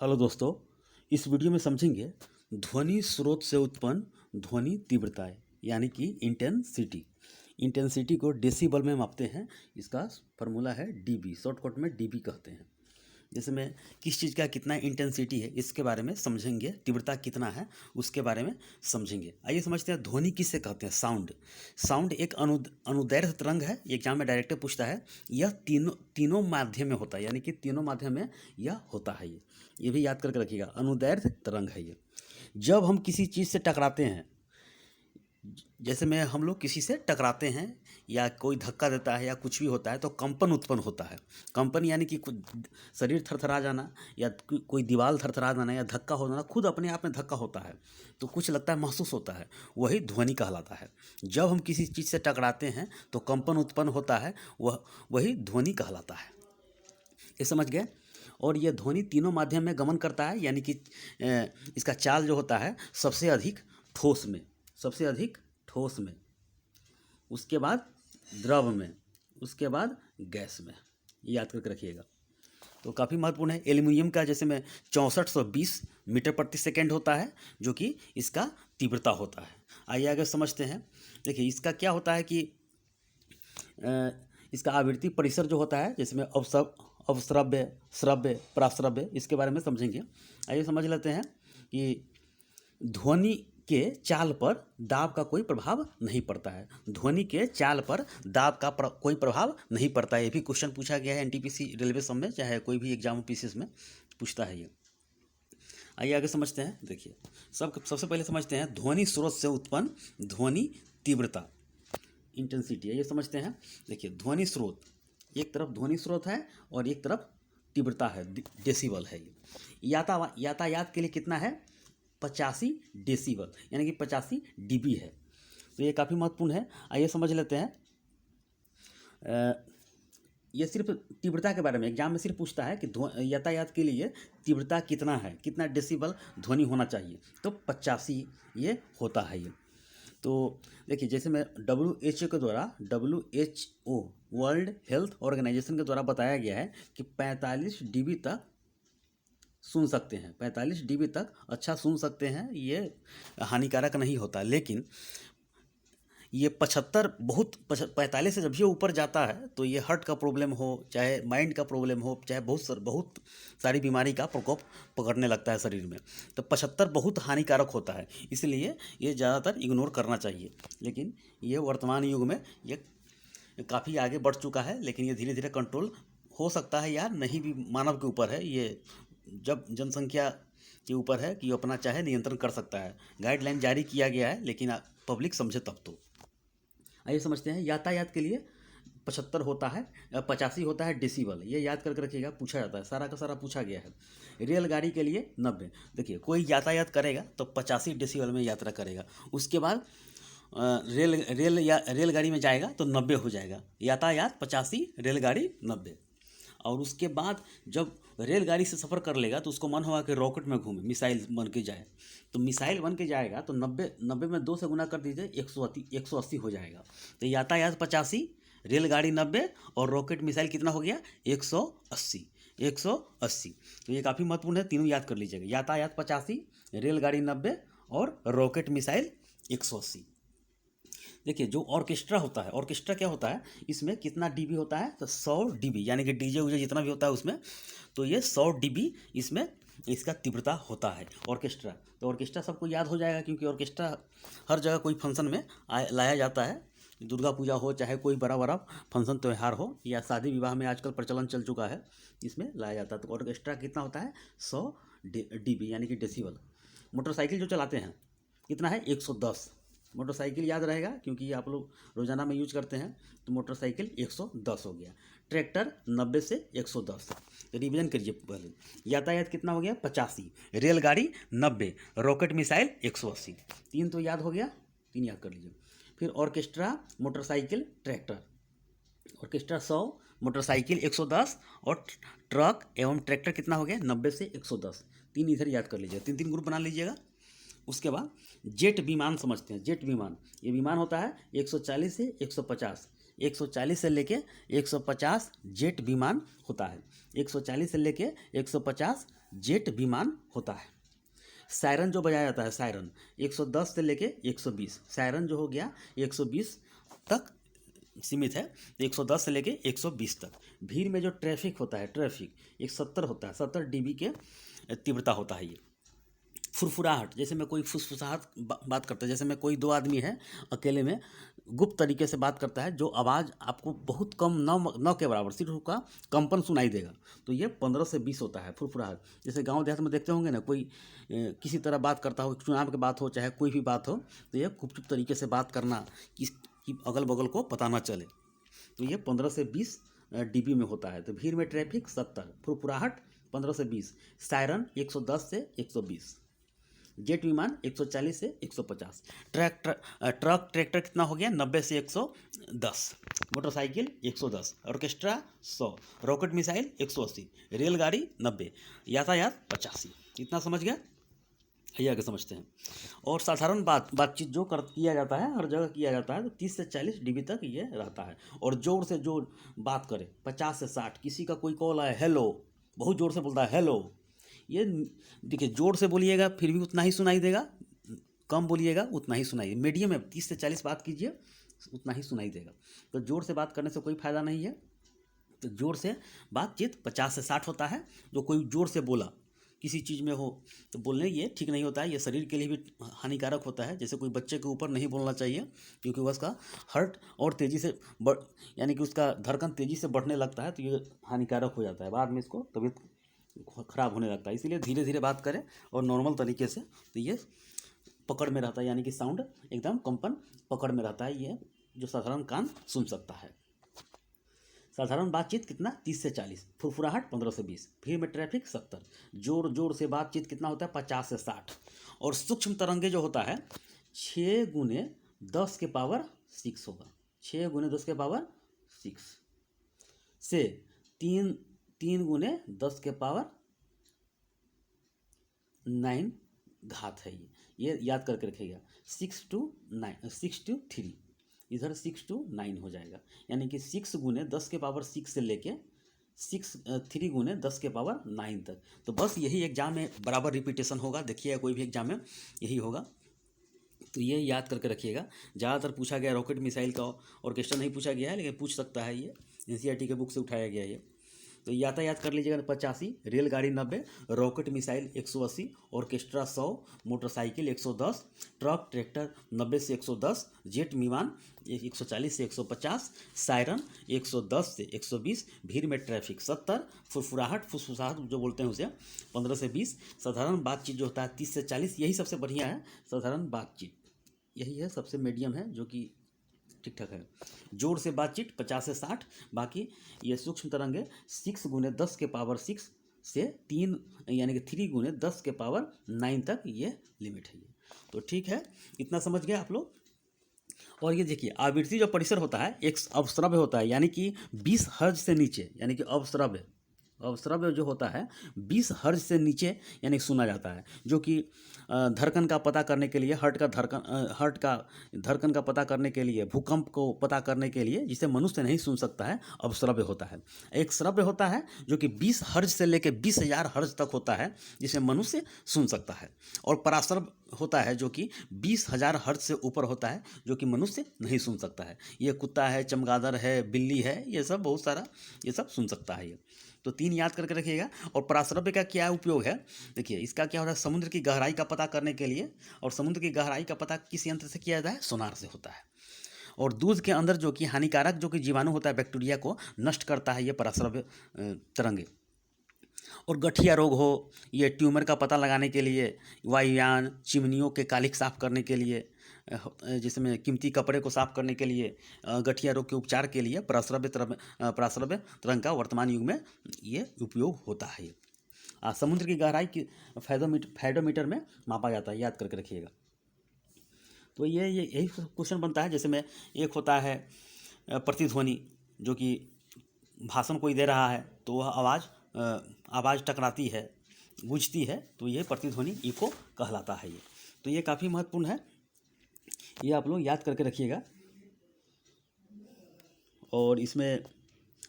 Hello दोस्तों, इस video में समझेंगे ध्वनि स्रोत से उत्पन्न ध्वनि तीव्रताएं यानी कि इंटेंसिटी। इंटेंसिटी को डेसिबल में मापते हैं। इसका फार्मूला है डीबी, शॉर्टकट में डीबी कहते हैं। जैसे में किस चीज़ का कितना इंटेंसिटी है इसके बारे में समझेंगे, तीव्रता कितना है उसके बारे में समझेंगे। आइए समझते हैं ध्वनि किससे कहते हैं। साउंड। साउंड एक अनुदैर्घ्य तरंग है। एग्जाम में डायरेक्ट पूछता है। यह तीनों माध्यम में होता है, यानी कि तीनों माध्यम में यह होता है। ये भी याद करके रखिएगा, अनुदैर्घ्य तरंग है ये। जब हम किसी चीज़ से टकराते हैं, जैसे में हम लोग किसी से टकराते हैं या कोई धक्का देता है या कुछ भी होता है तो कंपन उत्पन्न होता है। कंपन यानी कि शरीर थरथरा जाना या कोई दीवार थरथरा जाना या धक्का हो जाना, खुद अपने आप में धक्का होता है तो कुछ लगता है, महसूस होता है, वही ध्वनि कहलाता है। जब हम किसी चीज़ से टकराते हैं तो कंपन उत्पन्न होता है, वही ध्वनि कहलाता है। ये समझ गए। और यह ध्वनि तीनों माध्यम में गमन करता है, यानी कि इसका चाल जो होता है सबसे अधिक ठोस में, सबसे अधिक ठोस में, उसके बाद द्रव में, उसके बाद गैस में। ये याद करके रखिएगा। तो काफ़ी महत्वपूर्ण है। एल्युमिनियम का जैसे में 6420 मीटर प्रति सेकेंड होता है, जो कि इसका तीव्रता होता है। आइए आगे समझते हैं। देखिए इसका क्या होता है कि इसका आवृत्ति परिसर जो होता है, जैसे में अवश्रव्य, श्रव्य, पराश्रव्य, इसके बारे में समझेंगे। आइए समझ लेते हैं कि ध्वनि के चाल पर दाब का कोई प्रभाव नहीं पड़ता है। ध्वनि के चाल पर दाब का कोई प्रभाव नहीं पड़ता है। ये भी क्वेश्चन पूछा गया है एनटीपीसी रेलवे सब में, चाहे कोई भी एग्जाम पीसीएस में पूछता है ये। आइए आगे समझते हैं। देखिए सबसे पहले समझते हैं ध्वनि स्रोत से उत्पन्न ध्वनि तीव्रता, इंटेंसिटी है। ये समझते हैं। देखिए ध्वनि स्रोत, एक तरफ ध्वनि स्रोत है और एक तरफ तीव्रता है, डेसिबल है ये। यातायात के लिए कितना है? 85 डेसिबल, यानी कि 85 डीबी है। तो ये काफ़ी महत्वपूर्ण है। आइए समझ लेते हैं। ये सिर्फ तीव्रता के बारे में एग्जाम में सिर्फ पूछता है कि यातायात के लिए तीव्रता कितना है, कितना डेसिबल ध्वनि होना चाहिए, तो 85 ये होता है ये। तो देखिए जैसे मैं WHO के द्वारा, WHO वर्ल्ड हेल्थ ऑर्गेनाइजेशन के द्वारा बताया गया है कि 45 डीबी तक सुन सकते हैं, 45 डीबी तक अच्छा सुन सकते हैं, ये हानिकारक नहीं होता। लेकिन ये 75 बहुत 45 से जब ये ऊपर जाता है तो ये हार्ट का प्रॉब्लम हो, चाहे माइंड का प्रॉब्लम हो, चाहे बहुत सारी बीमारी का प्रकोप पकड़ने लगता है शरीर में। तो 75 बहुत हानिकारक होता है, इसलिए ये ज़्यादातर इग्नोर करना चाहिए। लेकिन ये वर्तमान युग में ये काफ़ी आगे बढ़ चुका है, लेकिन ये धीरे धीरे कंट्रोल हो सकता है या नहीं भी मानव के ऊपर है। ये जब जनसंख्या के ऊपर है कि अपना चाहे नियंत्रण कर सकता है। गाइडलाइन जारी किया गया है, लेकिन पब्लिक समझे तब तो। आइए समझते हैं। यातायात के लिए 75 होता है, 85 होता है डेसिबल। ये याद करके रखिएगा, पूछा जाता है, सारा का सारा पूछा गया है। रेलगाड़ी के लिए 90। देखिए कोई यातायात करेगा तो 85 डेसिबल में यात्रा करेगा, उसके बाद रेलगाड़ी में जाएगा तो 90 हो जाएगा। यातायात 85, रेलगाड़ी 90। और उसके बाद जब रेलगाड़ी से सफ़र कर लेगा तो उसको मन होगा कि रॉकेट में घूमे, मिसाइल बन के जाए, तो मिसाइल बन के जाएगा तो 90 में 2 से गुना कर दीजिए, 180 हो जाएगा। तो यातायात 85, रेलगाड़ी 90 और रॉकेट मिसाइल कितना हो गया? 180। 180। तो ये काफ़ी महत्वपूर्ण है, तीनों याद कर लीजिएगा। यातायात 85, रेलगाड़ी 90 और रॉकेट मिसाइल 180। देखिए जो ऑर्केस्ट्रा होता है, ऑर्केस्ट्रा क्या होता है, इसमें कितना डीबी होता है? तो 100 डीबी, यानी कि डीजे उजे जितना भी होता है उसमें, तो ये 100 डीबी इसमें इसका तीव्रता होता है ऑर्केस्ट्रा। तो ऑर्केस्ट्रा सबको याद हो जाएगा, क्योंकि ऑर्केस्ट्रा हर जगह कोई फंक्शन में लाया जाता है। दुर्गा पूजा हो, चाहे कोई बड़ा बड़ा फंक्शन त्यौहार हो, या शादी विवाह में आजकल प्रचलन चल चुका है, इसमें लाया जाता है। तो ऑर्केस्ट्रा कितना होता है? 100 डीबी, यानी कि डेसिबल। मोटरसाइकिल जो चलाते हैं कितना है? 110। मोटरसाइकिल याद रहेगा, क्योंकि आप लोग रोज़ाना में यूज करते हैं। तो मोटरसाइकिल 110 हो गया। ट्रैक्टर 90 से 110। तो रिवीजन करिए पहले। यातायात कितना हो गया? 85, रेलगाड़ी 90, रॉकेट मिसाइल 180। 3 तो याद हो गया, 3 याद कर लीजिए। फिर orchestra, motorcycle, tractor. Orchestra 100, motorcycle 110 और ट्रक एवं ट्रैक्टर कितना हो गया? 90 से 110। 3 इधर याद कर लीजिए, 3 ग्रुप बना लीजिएगा। उसके बाद जेट विमान समझते हैं। जेट विमान, ये विमान होता है 140 से 150, 140 से लेके 150 जेट विमान होता है। 140 से लेके 150 जेट विमान होता है। सायरन जो बजाया जाता है, सायरन 110 से लेके 120, सायरन जो हो गया 120 तक सीमित है, 110 से लेके 120 तक। भीड़ में जो ट्रैफिक होता है, ट्रैफिक 170 होता है, 70 dB के तीव्रता होता है ये। फुरफुराहट, जैसे मैं कोई फुसफुसाहट बात करता है, जैसे मैं कोई दो आदमी है अकेले में गुप्त तरीके से बात करता है, जो आवाज़ आपको बहुत कम न के बराबर, सिर्फ उसका कंपन सुनाई देगा, तो ये 15 से 20 होता है फुरफुराहट। जैसे गांव देहात में देखते होंगे ना, कोई किसी तरह बात करता हो, चुनाव की बात हो चाहे कोई भी बात हो, तो ये गुपचुप तरीके से बात करना कि अगल बगल को पता ना चले, तो ये 15 से 20 dB में होता है। तो भीड़ में ट्रैफिक 70, फुरफुराहट 15 से 20, सायरन 110 से 120, जेट विमान 140 से 150, ट्रक ट्रैक्टर कितना हो गया 90 से 110, मोटरसाइकिल 110, ऑर्केस्ट्रा 100, रॉकेट मिसाइल 180, रेलगाड़ी 90, यातायात 85। इतना समझ गया, ये आगे समझते हैं। और साधारण बातचीत जो किया जाता है, हर जगह किया जाता है, तो 30 से 40 dB तक ये रहता है। और जोर से जोर बात करें 50 से 60, किसी का कोई कॉल आए हेलो, बहुत जोर से बोलता है हेलो, ये देखिए जोर से बोलिएगा फिर भी उतना ही सुनाई देगा, कम बोलिएगा उतना ही सुनाई, मीडियम में 30 से 40 बात कीजिए उतना ही सुनाई देगा। तो जोर से बात करने से कोई फ़ायदा नहीं है। तो जोर से बातचीत 50 से 60 होता है। जो कोई जोर से बोला किसी चीज़ में हो तो बोलने ये ठीक नहीं होता है, ये शरीर के लिए भी हानिकारक होता है। जैसे कोई बच्चे के ऊपर नहीं बोलना चाहिए, क्योंकि वह उसका हार्ट और तेज़ी से यानी कि उसका धड़कन तेज़ी से बढ़ने लगता है, तो ये हानिकारक हो जाता है, बाद में इसको तबीयत ख़राब होने लगता है। इसीलिए धीरे धीरे बात करें और नॉर्मल तरीके से, तो ये पकड़ में रहता है, यानी कि साउंड एकदम कंपन पकड़ में रहता है, ये जो साधारण कान सुन सकता है। साधारण बातचीत कितना 30 से 40, फुरफुराहट 15 से 20, भीड़ में ट्रैफिक 70, जोर जोर से बातचीत कितना होता है 50 से 60। और सूक्ष्म तरंगे जो होता है 6 गुने 10 के पावर 6 होगा, 6 गुने 10 के पावर 6 से 3 गुने 10 के पावर 9 घात है। ये याद करके रखिएगा, 6 to 3, इधर 6 to 9 हो जाएगा, यानी कि 6 गुने 10 के पावर 6 से लेके 3 गुने 10 के पावर 9 तक। तो बस यही एग्जाम में बराबर रिपीटेशन होगा, देखिएगा कोई भी एग्जाम में यही होगा, तो ये याद करके रखिएगा। ज़्यादातर पूछा गया रॉकेट मिसाइल का, ऑर्केस्ट्रा नहीं पूछा गया है, लेकिन पूछ सकता है, ये NCERT के बुक से उठाया गया है ये। तो यातायात कर लीजिएगा 85, रेलगाड़ी 90, rocket missile 180, orchestra 100, motorcycle 110, truck tractor 90 से 110, जेट विमान 140 से 150, सायरन 110 से 120, भीड़ में ट्रैफिक 70, फुसफुसाहट जो बोलते हैं उसे 15 से 20, साधारण बातचीत जो होता है 30 से 40, यही सबसे बढ़िया है साधारण बातचीत, यही है सबसे मीडियम है, जो कि ठीक ठाक है। जोर से बातचीत 50 से 60, बाकी ये सूक्ष्म तरंगे 6 गुने 10 के पावर 6 से 3 यानी कि 3 गुने 10 के पावर 9 तक ये लिमिट है। ये तो ठीक है, इतना समझ गए आप लोग। और ये देखिए आवृत्ति जो परिसर होता है एक अवश्रव्य होता है, यानी कि 20 हर्ज से नीचे, यानी कि अवश्रव्य जो होता है 20 हर्ज से नीचे यानी सुना जाता है, जो कि धड़कन का पता करने के लिए, हार्ट का धड़कन का पता करने के लिए, भूकंप को पता करने के लिए, जिसे मनुष्य नहीं सुन सकता है, अवश्रव्य होता है। एक श्रव्य होता है जो कि 20 हर्ज से लेकर 20,000 हर्ज तक होता है, जिसे मनुष्य सुन सकता है। और पराश्रव्य होता है जो कि 20,000 हर्ज से ऊपर होता है, जो कि मनुष्य नहीं सुन सकता है। ये कुत्ता है, चमगादड़ है, बिल्ली है, ये सब बहुत सारा ये सब सुन सकता है ये। तो 3 याद करके रखिएगा। और पराश्रव्य का क्या उपयोग है, देखिए इसका क्या होता है, समुद्र की गहराई का पता करने के लिए। और समुद्र की गहराई का पता किस यंत्र से किया जाता है, सोनार से होता है। और दूध के अंदर जो कि हानिकारक जो कि जीवाणु होता है, बैक्टीरिया को नष्ट करता है ये पराश्रव्य तरंगे। और गठिया रोग हो, ये ट्यूमर का पता लगाने के लिए, वायुयान, चिमनियों के कालिख साफ करने के लिए, जिसमें कीमती कपड़े को साफ करने के लिए, गठिया रोग के उपचार के लिए पराश्रव्य तरंग का वर्तमान युग में ये उपयोग होता है। समुद्र की गहराई की फैडोमीटर में मापा जाता है, याद करके रखिएगा। तो ये यही क्वेश्चन बनता है। जैसे में एक होता है प्रतिध्वनि, जो कि भाषण कोई दे रहा है तो वह आवाज़ टकराती है, गूंजती है, तो ये प्रतिध्वनि इको कहलाता है। ये तो ये काफ़ी महत्वपूर्ण है, ये आप लोग याद करके रखिएगा। और इसमें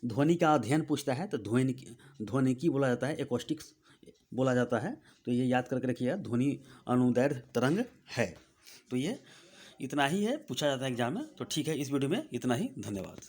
ध्वनि का अध्ययन पूछता है तो ध्वनिकी बोला जाता है, एकॉस्टिक्स बोला जाता है। तो ये याद करके रखिएगा, ध्वनि अनुदैर्ध्य तरंग है। तो ये इतना ही है, पूछा जाता है एग्जाम में। तो ठीक है, इस वीडियो में इतना ही। धन्यवाद।